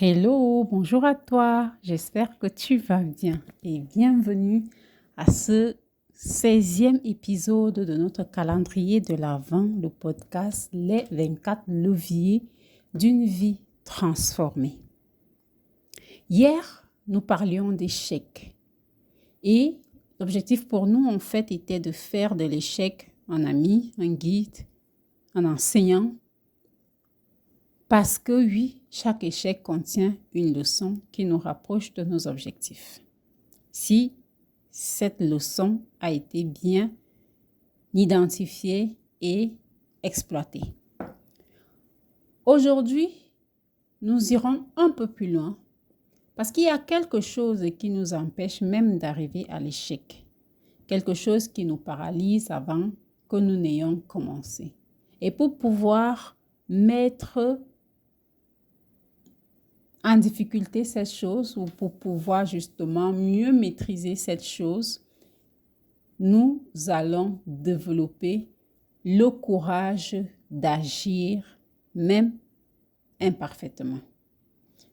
Hello, bonjour à toi. J'espère que tu vas bien et bienvenue à ce 16e épisode de notre calendrier de l'Avent, le podcast Les 24 leviers d'une vie transformée. Hier, nous parlions d'échecs et l'objectif pour nous, en fait, était de faire de l'échec un ami, un guide, un enseignant. Parce que oui, chaque échec contient une leçon qui nous rapproche de nos objectifs. Si cette leçon a été bien identifiée et exploitée. Aujourd'hui, nous irons un peu plus loin parce qu'il y a quelque chose qui nous empêche même d'arriver à l'échec. Quelque chose qui nous paralyse avant que nous n'ayons commencé. Et pour pouvoir mettre en difficulté cette chose ou pour pouvoir justement mieux maîtriser cette chose, nous allons développer le courage d'agir même imparfaitement.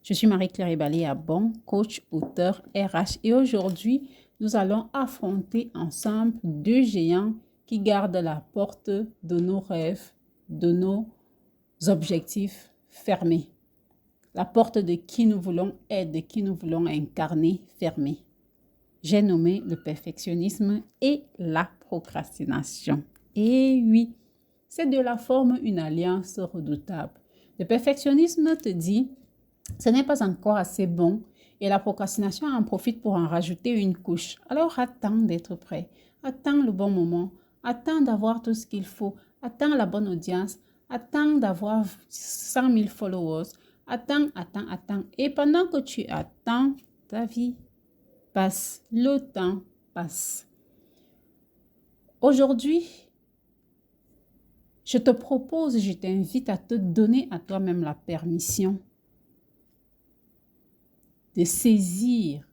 Je suis Marie-Claire Ebale-Abon, coach, auteur RH et aujourd'hui, nous allons affronter ensemble deux géants qui gardent la porte de nos rêves, de nos objectifs fermés. La porte de qui nous voulons être, de qui nous voulons incarner, fermée. J'ai nommé le perfectionnisme et la procrastination. Et oui, ces deux-là forment une alliance redoutable. Le perfectionnisme te dit, ce n'est pas encore assez bon et la procrastination en profite pour en rajouter une couche. Alors attends d'être prêt, attends le bon moment, attends d'avoir tout ce qu'il faut, attends la bonne audience, attends d'avoir 100 000 followers, attends. Et pendant que tu attends, ta vie passe, le temps passe. Aujourd'hui, je te propose, je t'invite à te donner à toi-même la permission de saisir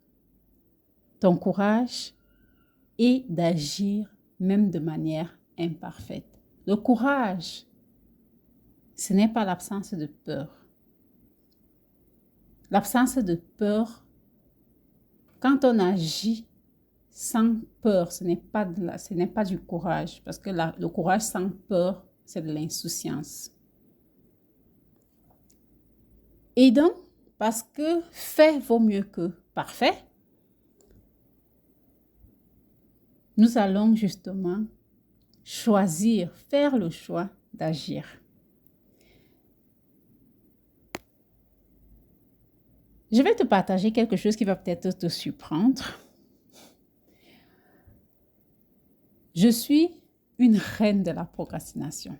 ton courage et d'agir même de manière imparfaite. Le courage, ce n'est pas l'absence de peur. L'absence de peur, quand on agit sans peur, ce n'est pas du courage, parce que le courage sans peur, c'est de l'insouciance. Et donc, parce que fait vaut mieux que parfait, nous allons justement faire le choix d'agir. Je vais te partager quelque chose qui va peut-être te surprendre. Je suis une reine de la procrastination.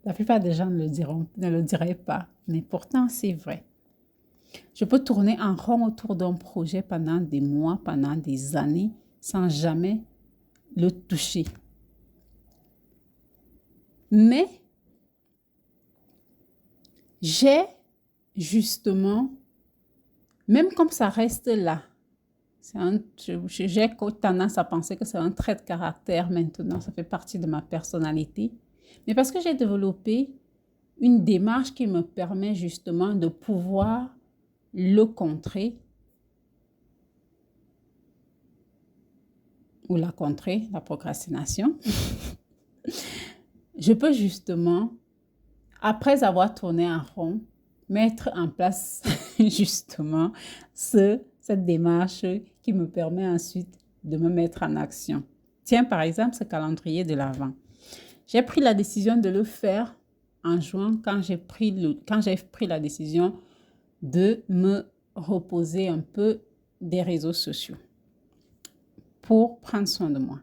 La plupart des gens ne le diraient pas, mais pourtant c'est vrai. Je peux tourner en rond autour d'un projet pendant des mois, pendant des années, sans jamais le toucher. Mais j'ai justement, même comme ça reste là, j'ai tendance à penser que c'est un trait de caractère maintenant, ça fait partie de ma personnalité. Mais parce que j'ai développé une démarche qui me permet justement de pouvoir le contrer ou la contrer, la procrastination. Je peux justement, après avoir tourné en rond, mettre en place justement cette démarche qui me permet ensuite de me mettre en action. Tiens, par exemple, ce calendrier de l'Avent. J'ai pris la décision de le faire en juin quand j'ai pris la décision de me reposer un peu des réseaux sociaux pour prendre soin de moi.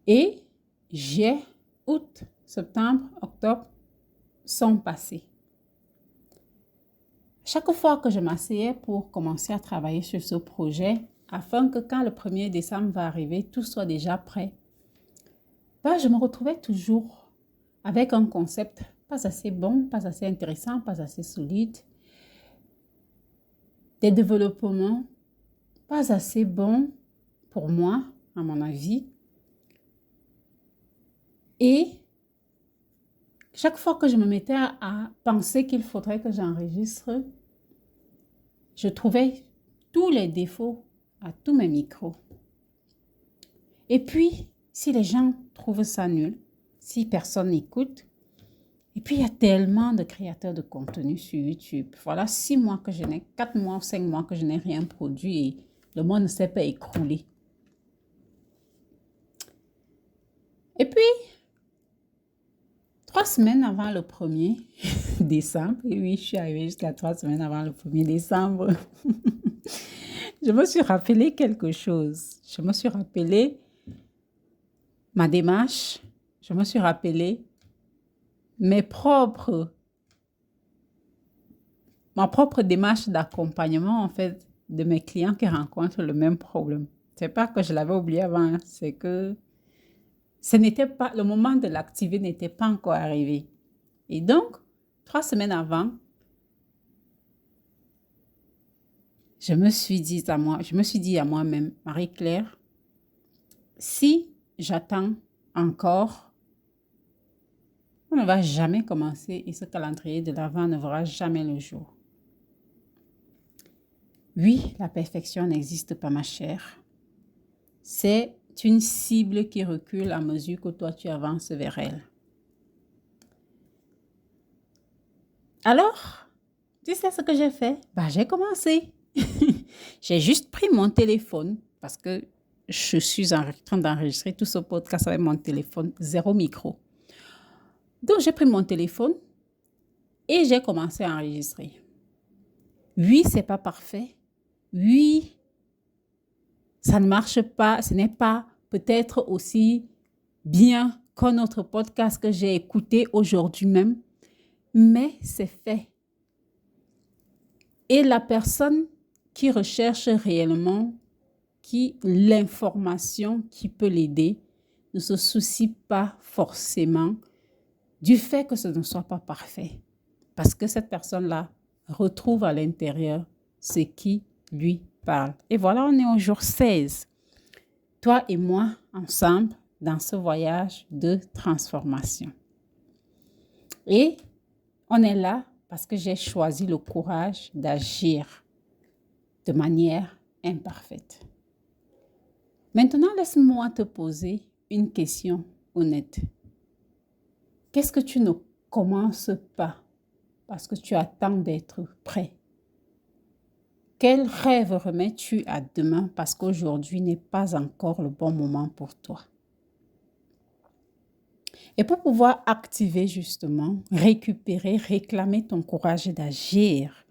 Et août, septembre, octobre sont passés. Chaque fois que je m'asseyais pour commencer à travailler sur ce projet, afin que quand le 1er décembre va arriver, tout soit déjà prêt, je me retrouvais toujours avec un concept pas assez bon, pas assez intéressant, pas assez solide, des développements pas assez bons pour moi, à mon avis. Et Chaque fois que je me mettais à penser qu'il faudrait que j'enregistre, je trouvais tous les défauts à tous mes micros. Et puis, si les gens trouvent ça nul, si personne n'écoute, et puis il y a tellement de créateurs de contenu sur YouTube. Voilà 6 mois que je n'ai, 4 mois ou 5 mois que je n'ai rien produit et le monde ne s'est pas écroulé. Et puis, 3 semaines avant le 1er décembre, et oui, je suis arrivée jusqu'à 3 semaines avant le 1er décembre, je me suis rappelé quelque chose. Je me suis rappelé ma démarche, je me suis rappelé ma propre démarche d'accompagnement, en fait, de mes clients qui rencontrent le même problème. C'est pas que je l'avais oublié avant, c'est que ce n'était pas, le moment de l'activer n'était pas encore arrivé. Et donc, 3 semaines avant, je me suis dit à moi-même, Marie-Claire, si j'attends encore, on ne va jamais commencer et ce calendrier de l'Avent ne verra jamais le jour. Oui, la perfection n'existe pas, ma chère. C'est une cible qui recule à mesure que toi, tu avances vers elle. Alors, tu sais ce que j'ai fait? J'ai commencé. J'ai juste pris mon téléphone parce que je suis en train d'enregistrer tout ce podcast avec mon téléphone, 0 micro. Donc, j'ai pris mon téléphone et j'ai commencé à enregistrer. Oui, c'est pas parfait. Oui, ça ne marche pas. Ce n'est pas peut-être aussi bien qu'un autre podcast que j'ai écouté aujourd'hui même, mais c'est fait. Et la personne qui recherche réellement l'information qui peut l'aider ne se soucie pas forcément du fait que ce ne soit pas parfait. Parce que cette personne-là retrouve à l'intérieur ce qui lui parle. Et voilà, on est au jour 16. Toi et moi, ensemble, dans ce voyage de transformation. Et on est là parce que j'ai choisi le courage d'agir de manière imparfaite. Maintenant, laisse-moi te poser une question honnête. Qu'est-ce que tu ne commences pas parce que tu attends d'être prêt? Quel rêve remets-tu à demain parce qu'aujourd'hui n'est pas encore le bon moment pour toi? Et pour pouvoir activer justement, récupérer, réclamer ton courage d'agir,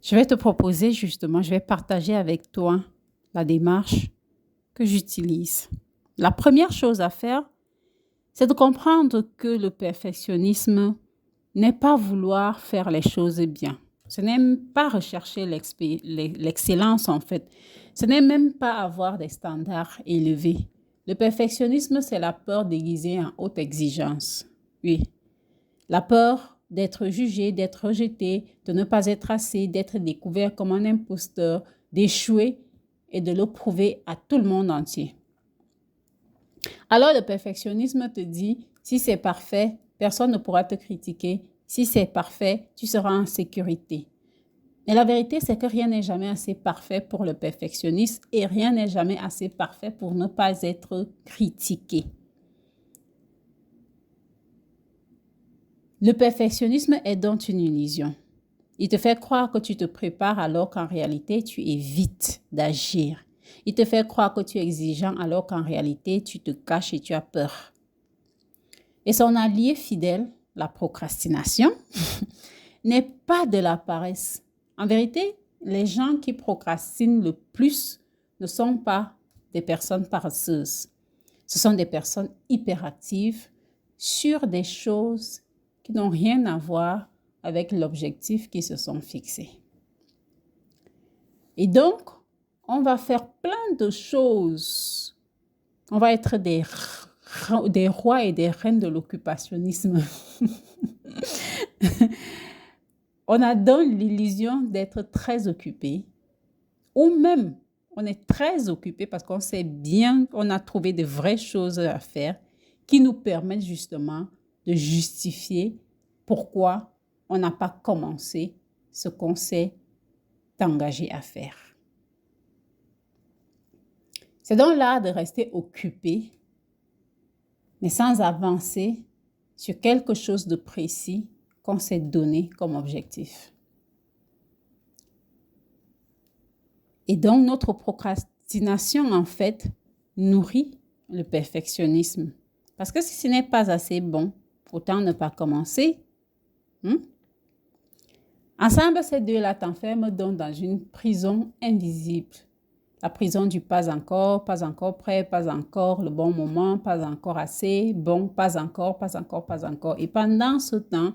je vais te proposer justement, je vais partager avec toi la démarche que j'utilise. La première chose à faire, c'est de comprendre que le perfectionnisme n'est pas vouloir faire les choses bien. Ce n'est même pas rechercher l'excellence en fait. Ce n'est même pas avoir des standards élevés. Le perfectionnisme, c'est la peur déguisée en haute exigence. Oui, la peur d'être jugé, d'être rejeté, de ne pas être assez, d'être découvert comme un imposteur, d'échouer et de le prouver à tout le monde entier. Alors le perfectionnisme te dit, si c'est parfait, personne ne pourra te critiquer. Si c'est parfait, tu seras en sécurité. Mais la vérité, c'est que rien n'est jamais assez parfait pour le perfectionniste et rien n'est jamais assez parfait pour ne pas être critiqué. Le perfectionnisme est donc une illusion. Il te fait croire que tu te prépares alors qu'en réalité, tu évites d'agir. Il te fait croire que tu es exigeant alors qu'en réalité, tu te caches et tu as peur. Et son allié fidèle, la procrastination, n'est pas de la paresse. En vérité, les gens qui procrastinent le plus ne sont pas des personnes paresseuses. Ce sont des personnes hyperactives sur des choses qui n'ont rien à voir avec l'objectif qu'ils se sont fixés. Et donc, on va faire plein de choses. On va être des rois et des reines de l'occupationnisme. On a donc l'illusion d'être très occupé, ou même on est très occupé parce qu'on sait bien qu'on a trouvé de vraies choses à faire qui nous permettent justement de justifier pourquoi on n'a pas commencé ce qu'on s'est engagé à faire. C'est donc l'art de rester occupé, mais sans avancer sur quelque chose de précis qu'on s'est donné comme objectif. Et donc, notre procrastination, en fait, nourrit le perfectionnisme. Parce que si ce n'est pas assez bon, autant ne pas commencer. Ensemble, ces deux-là t'enferment donc dans une prison invisible. La prison du pas encore prêt, pas encore le bon moment, pas encore assez bon, pas encore. Et pendant ce temps,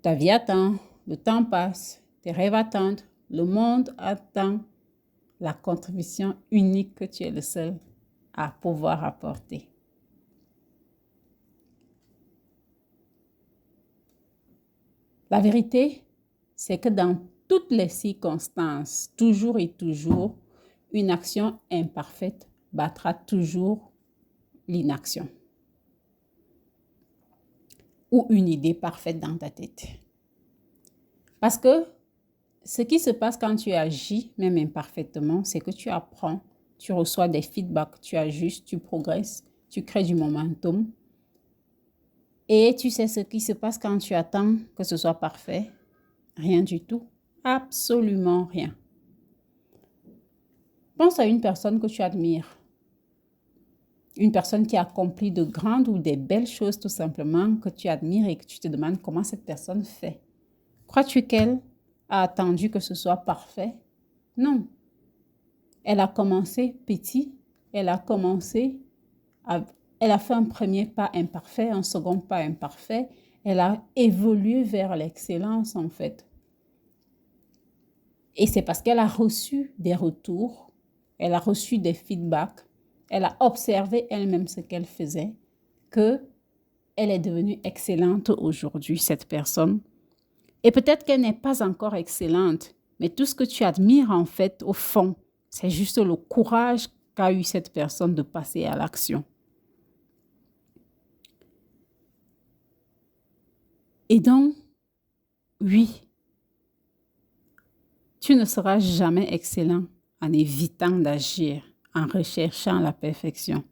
ta vie attend, le temps passe, tes rêves attendent, le monde attend la contribution unique que tu es le seul à pouvoir apporter. La vérité, c'est que dans toutes les circonstances, toujours et toujours, une action imparfaite battra toujours l'inaction. Ou une idée parfaite dans ta tête. Parce que ce qui se passe quand tu agis, même imparfaitement, c'est que tu apprends, tu reçois des feedbacks, tu ajustes, tu progresses, tu crées du momentum. Et tu sais ce qui se passe quand tu attends que ce soit parfait? Rien du tout. Absolument rien. Pense à une personne que tu admires. Une personne qui accomplit de grandes ou des belles choses tout simplement que tu admires et que tu te demandes comment cette personne fait. Crois-tu qu'elle a attendu que ce soit parfait? Non. Elle a commencé petit. Elle a fait un premier pas imparfait, un second pas imparfait. Elle a évolué vers l'excellence en fait. Et c'est parce qu'elle a reçu des retours, elle a reçu des feedbacks, elle a observé elle-même ce qu'elle faisait, qu'elle est devenue excellente aujourd'hui, cette personne. Et peut-être qu'elle n'est pas encore excellente, mais tout ce que tu admires en fait, au fond, c'est juste le courage qu'a eu cette personne de passer à l'action. Et donc, oui, tu ne seras jamais excellent en évitant d'agir, en recherchant la perfection.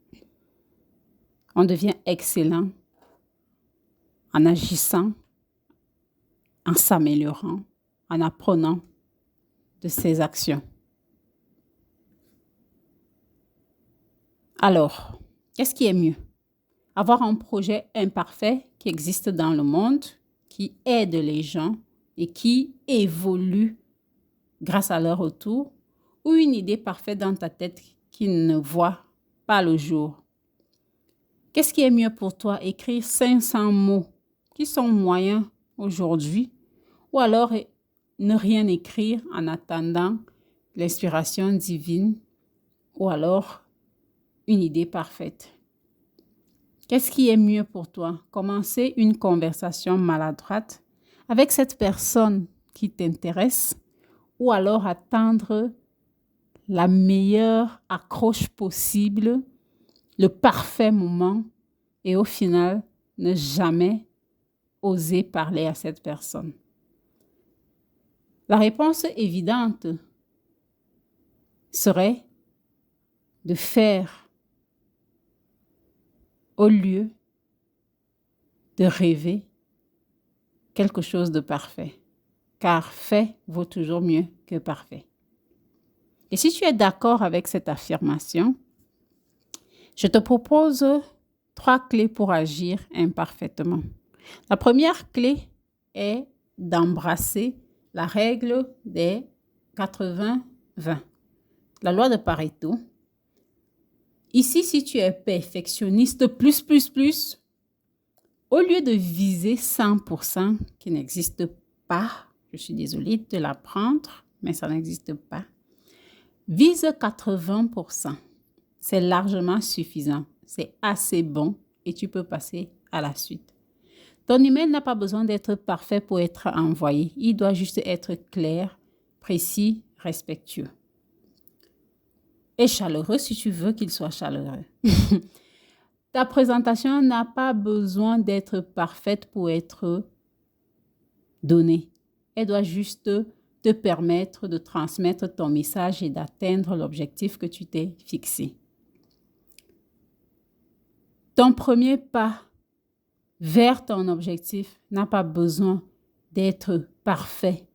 On devient excellent en agissant, en s'améliorant, en apprenant de ses actions. Alors, qu'est-ce qui est mieux? Avoir un projet imparfait qui existe dans le monde, qui aide les gens et qui évolue grâce à leur retour, ou une idée parfaite dans ta tête qui ne voit pas le jour? Qu'est-ce qui est mieux pour toi? Écrire 500 mots qui sont moyens aujourd'hui, ou alors ne rien écrire en attendant l'inspiration divine, ou alors une idée parfaite. Qu'est-ce qui est mieux pour toi? Commencer une conversation maladroite avec cette personne qui t'intéresse, ou alors attendre la meilleure accroche possible, le parfait moment, et au final, ne jamais oser parler à cette personne. La réponse évidente serait de faire au lieu de rêver quelque chose de parfait. Car fait vaut toujours mieux que parfait. Et si tu es d'accord avec cette affirmation, je te propose 3 clés pour agir imparfaitement. La première clé est d'embrasser la règle des 80-20. La loi de Pareto. Ici, si tu es perfectionniste plus, au lieu de viser 100%, qui n'existe pas, je suis désolée de l'apprendre, mais ça n'existe pas, vise 80%. C'est largement suffisant. C'est assez bon et tu peux passer à la suite. Ton email n'a pas besoin d'être parfait pour être envoyé. Il doit juste être clair, précis, respectueux. Et chaleureux si tu veux qu'il soit chaleureux. Ta présentation n'a pas besoin d'être parfaite pour être donnée. Elle doit juste te permettre de transmettre ton message et d'atteindre l'objectif que tu t'es fixé. Ton premier pas vers ton objectif n'a pas besoin d'être parfait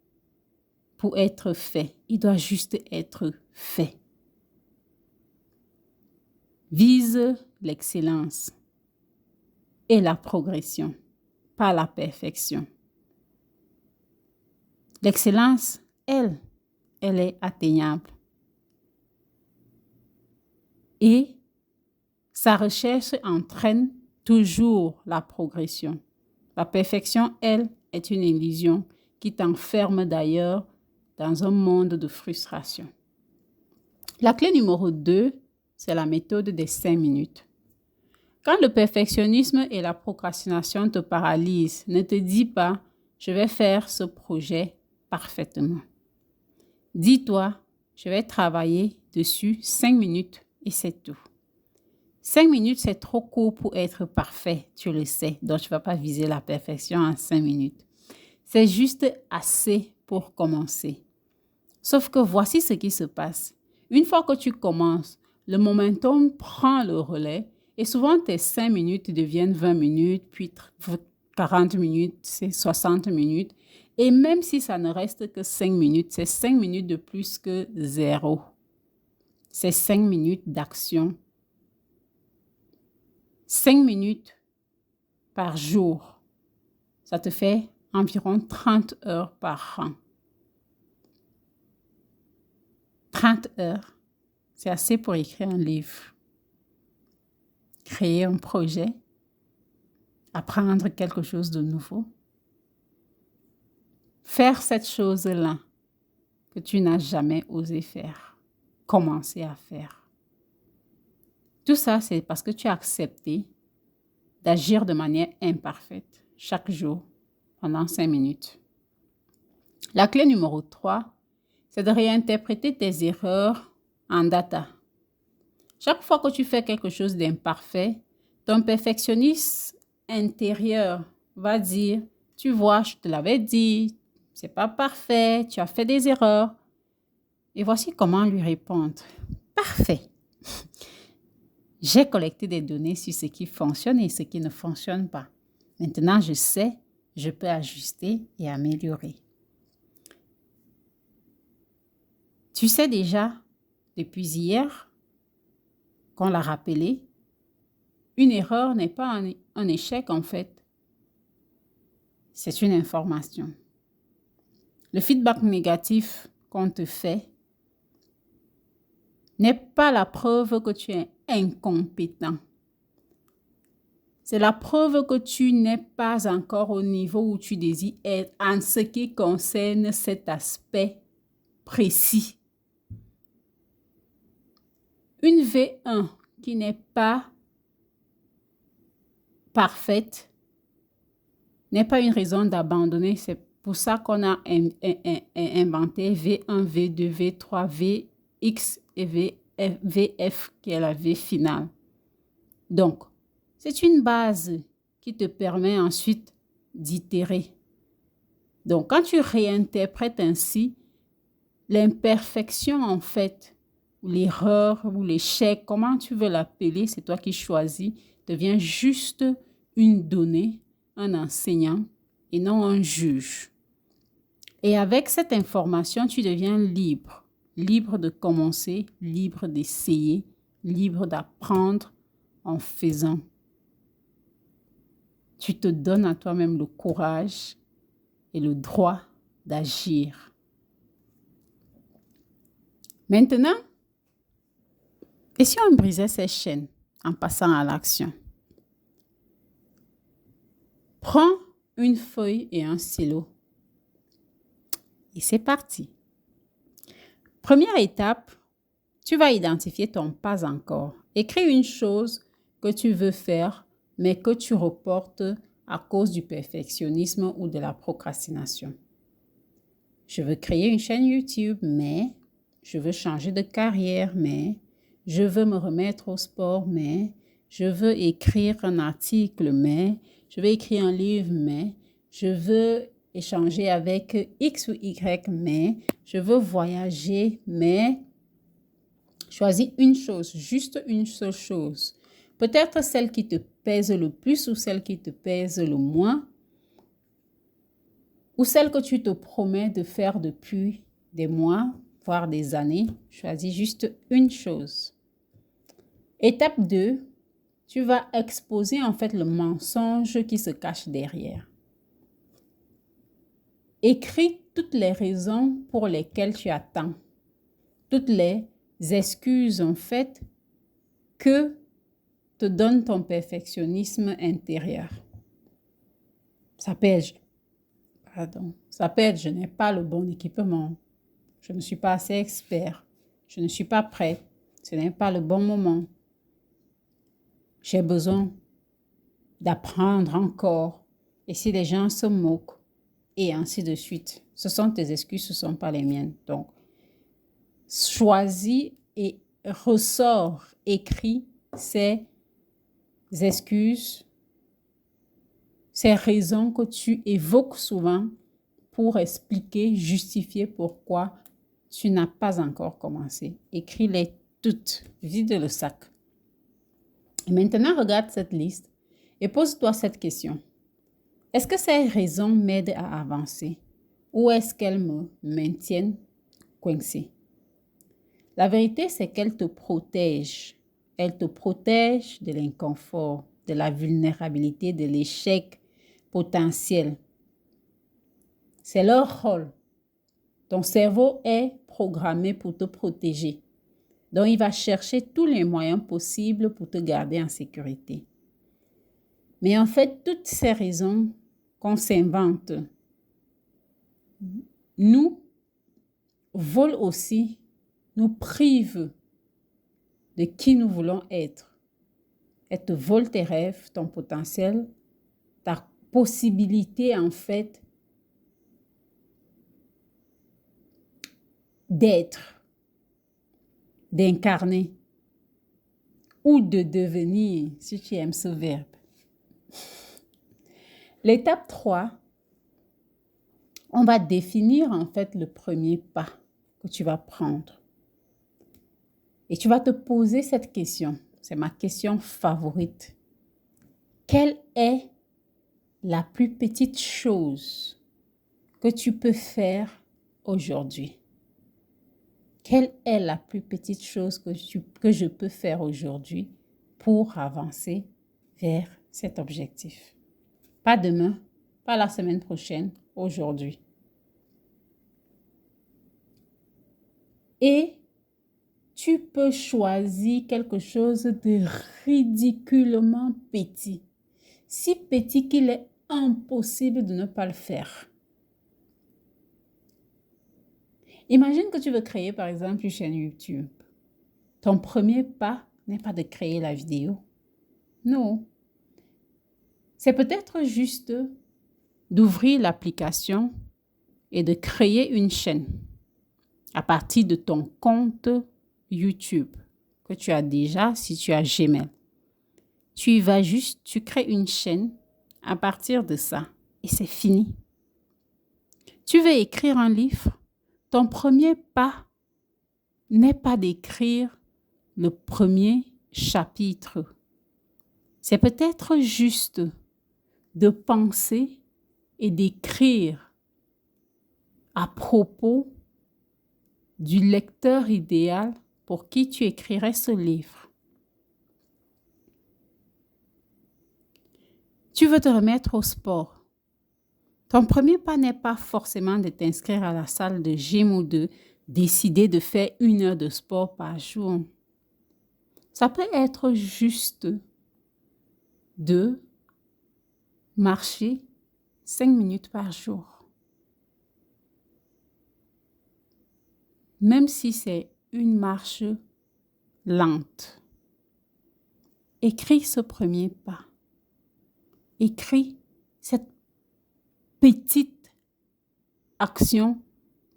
pour être fait. Il doit juste être fait. Vise l'excellence et la progression, pas la perfection. L'excellence, elle est atteignable. Et sa recherche entraîne toujours la progression. La perfection, elle, est une illusion qui t'enferme d'ailleurs dans un monde de frustration. La clé numéro 2, c'est la méthode des 5 minutes. Quand le perfectionnisme et la procrastination te paralysent, ne te dis pas « je vais faire ce projet parfaitement ». Dis-toi « je vais travailler dessus 5 minutes et c'est tout ». 5 minutes, c'est trop court pour être parfait, tu le sais. Donc, tu ne vas pas viser la perfection en 5 minutes. C'est juste assez pour commencer. Sauf que voici ce qui se passe. Une fois que tu commences, le momentum prend le relais et souvent tes 5 minutes deviennent 20 minutes, puis 40 minutes, c'est 60 minutes. Et même si ça ne reste que 5 minutes, c'est 5 minutes de plus que 0. C'est 5 minutes d'action. 5 minutes par jour, ça te fait environ 30 heures par an. 30 heures, c'est assez pour écrire un livre, créer un projet, apprendre quelque chose de nouveau. Faire cette chose-là que tu n'as jamais osé faire, commencer à faire. Tout ça, c'est parce que tu as accepté d'agir de manière imparfaite chaque jour pendant 5 minutes. La clé numéro 3, c'est de réinterpréter tes erreurs en data. Chaque fois que tu fais quelque chose d'imparfait, ton perfectionniste intérieur va dire « Tu vois, je te l'avais dit, c'est pas parfait, tu as fait des erreurs. » Et voici comment lui répondre. « Parfait. J'ai collecté des données sur ce qui fonctionne et ce qui ne fonctionne pas. Maintenant, je sais, je peux ajuster et améliorer. » Tu sais déjà, depuis hier, qu'on l'a rappelé, une erreur n'est pas un échec en fait. C'est une information. Le feedback négatif qu'on te fait n'est pas la preuve que tu es incompétent. C'est la preuve que tu n'es pas encore au niveau où tu désires être en ce qui concerne cet aspect précis. Une V1 qui n'est pas parfaite n'est pas une raison d'abandonner. C'est pour ça qu'on a inventé V1, V2, V3, Vx et Vf qui est la V finale. Donc, c'est une base qui te permet ensuite d'itérer. Donc, quand tu réinterprètes ainsi, l'imperfection en fait, ou l'erreur, ou l'échec, comment tu veux l'appeler, c'est toi qui choisis, devient juste une donnée, un enseignant et non un juge. Et avec cette information, tu deviens libre. Libre de commencer, libre d'essayer, libre d'apprendre en faisant. Tu te donnes à toi-même le courage et le droit d'agir. Maintenant, et si on brisait ces chaînes en passant à l'action? Prends une feuille et un stylo. Et c'est parti. Première étape, tu vas identifier ton pas encore. Écris une chose que tu veux faire, mais que tu reportes à cause du perfectionnisme ou de la procrastination. Je veux créer une chaîne YouTube, mais je veux changer de carrière, mais je veux me remettre au sport, mais je veux écrire un article, mais je veux écrire un livre, mais je veux échanger avec X ou Y, mais je veux voyager, mais choisis une chose, juste une seule chose. Peut-être celle qui te pèse le plus ou celle qui te pèse le moins, ou celle que tu te promets de faire depuis des mois, voire des années. Choisis juste une chose. Étape 2, tu vas exposer en fait le mensonge qui se cache derrière. Écris toutes les raisons pour lesquelles tu attends, toutes les excuses en fait que te donne ton perfectionnisme intérieur. Ça peut être, je n'ai pas le bon équipement, je ne suis pas assez expert, je ne suis pas prêt, ce n'est pas le bon moment, j'ai besoin d'apprendre encore, et si les gens se moquent, et ainsi de suite. Ce sont tes excuses, ce ne sont pas les miennes. Donc, choisis et ressors, écris ces excuses, ces raisons que tu évoques souvent pour expliquer, justifier pourquoi tu n'as pas encore commencé. Écris-les toutes, vide le sac. Et maintenant, regarde cette liste et pose-toi cette question. Est-ce que ces raisons m'aident à avancer ou est-ce qu'elles me maintiennent coincée? La vérité, c'est qu'elles te protègent. Elles te protègent de l'inconfort, de la vulnérabilité, de l'échec potentiel. C'est leur rôle. Ton cerveau est programmé pour te protéger. Donc, il va chercher tous les moyens possibles pour te garder en sécurité. Mais en fait, toutes ces raisons qu'on s'invente nous volent aussi, nous privent de qui nous voulons être. Elles te volent tes rêves, ton potentiel, ta possibilité en fait d'être, d'incarner ou de devenir, si tu aimes ce verbe. L'étape 3, on va définir en fait le premier pas que tu vas prendre. Et tu vas te poser cette question. C'est ma question favorite. Quelle est la plus petite chose que tu peux faire aujourd'hui? Quelle est la plus petite chose que je peux faire aujourd'hui pour avancer vers cet objectif? Pas demain, pas la semaine prochaine, aujourd'hui. Et tu peux choisir quelque chose de ridiculement petit. Si petit qu'il est impossible de ne pas le faire. Imagine que tu veux créer par exemple une chaîne YouTube. Ton premier pas n'est pas de créer la vidéo. Non. C'est peut-être juste d'ouvrir l'application et de créer une chaîne à partir de ton compte YouTube que tu as déjà si tu as Gmail. Tu y vas juste, tu crées une chaîne à partir de ça et c'est fini. Tu veux écrire un livre, ton premier pas n'est pas d'écrire le premier chapitre. C'est peut-être juste de penser et d'écrire à propos du lecteur idéal pour qui tu écrirais ce livre. Tu veux te remettre au sport. Ton premier pas n'est pas forcément de t'inscrire à la salle de gym ou de décider de faire 1 heure de sport par jour. Ça peut être juste de marcher 5 minutes par jour. Même si c'est une marche lente. Écris ce premier pas. Écris cette petite action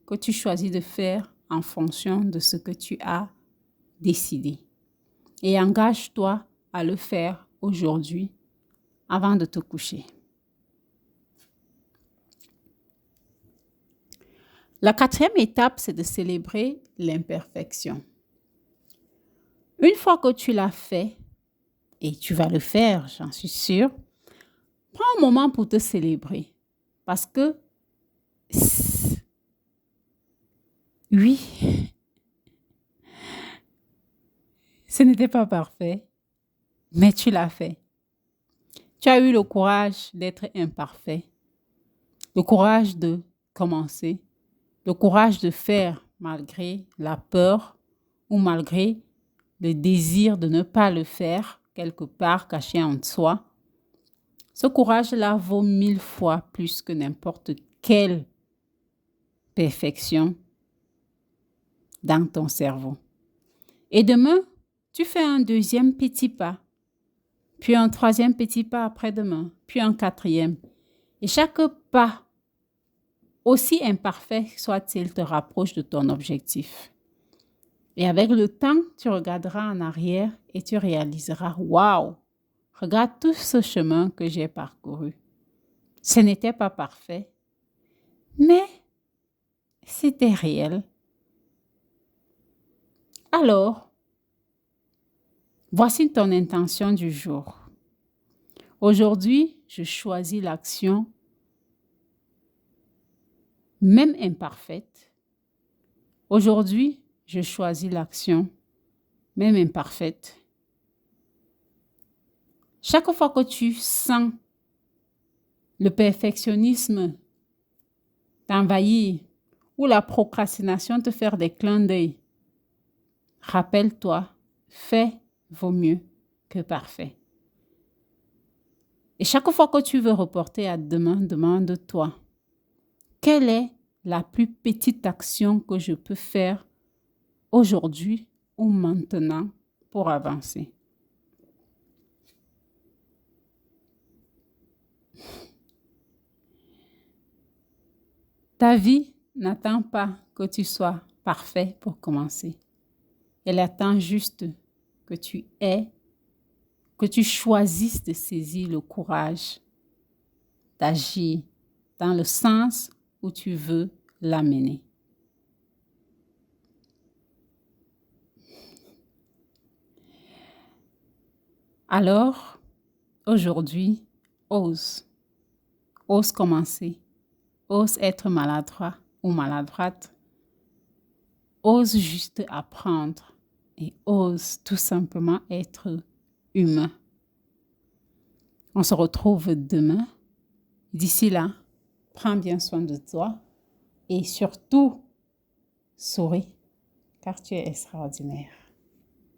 que tu choisis de faire en fonction de ce que tu as décidé. Et engage-toi à le faire aujourd'hui avant de te coucher. La quatrième étape, c'est de célébrer l'imperfection. Une fois que tu l'as fait, et tu vas le faire, j'en suis sûre, prends un moment pour te célébrer. Parce que, oui, ce n'était pas parfait, mais tu l'as fait. Tu as eu le courage d'être imparfait, le courage de commencer, le courage de faire malgré la peur ou malgré le désir de ne pas le faire quelque part caché en soi. Ce courage-là vaut 1000 fois plus que n'importe quelle perfection dans ton cerveau. Et demain, tu fais un deuxième petit pas, puis un troisième petit pas après-demain, puis un quatrième. Et chaque pas, aussi imparfait soit-il, te rapproche de ton objectif. Et avec le temps, tu regarderas en arrière et tu réaliseras, waouh, regarde tout ce chemin que j'ai parcouru. Ce n'était pas parfait, mais c'était réel. Alors, voici ton intention du jour. Aujourd'hui, je choisis l'action, même imparfaite. Aujourd'hui, je choisis l'action, même imparfaite. Chaque fois que tu sens le perfectionnisme t'envahir ou la procrastination te faire des clins d'œil, rappelle-toi, fait vaut mieux que parfait. Et chaque fois que tu veux reporter à demain, demande-toi, quelle est la plus petite action que je peux faire aujourd'hui ou maintenant pour avancer? Ta vie n'attend pas que tu sois parfait pour commencer. Elle attend juste que tu aies, que tu choisisses de saisir le courage d'agir dans le sens où tu veux l'amener. Alors, aujourd'hui, ose. Ose commencer. Ose être maladroit ou maladroite. Ose juste apprendre et ose tout simplement être humain. On se retrouve demain. D'ici là, prends bien soin de toi et surtout, souris car tu es extraordinaire.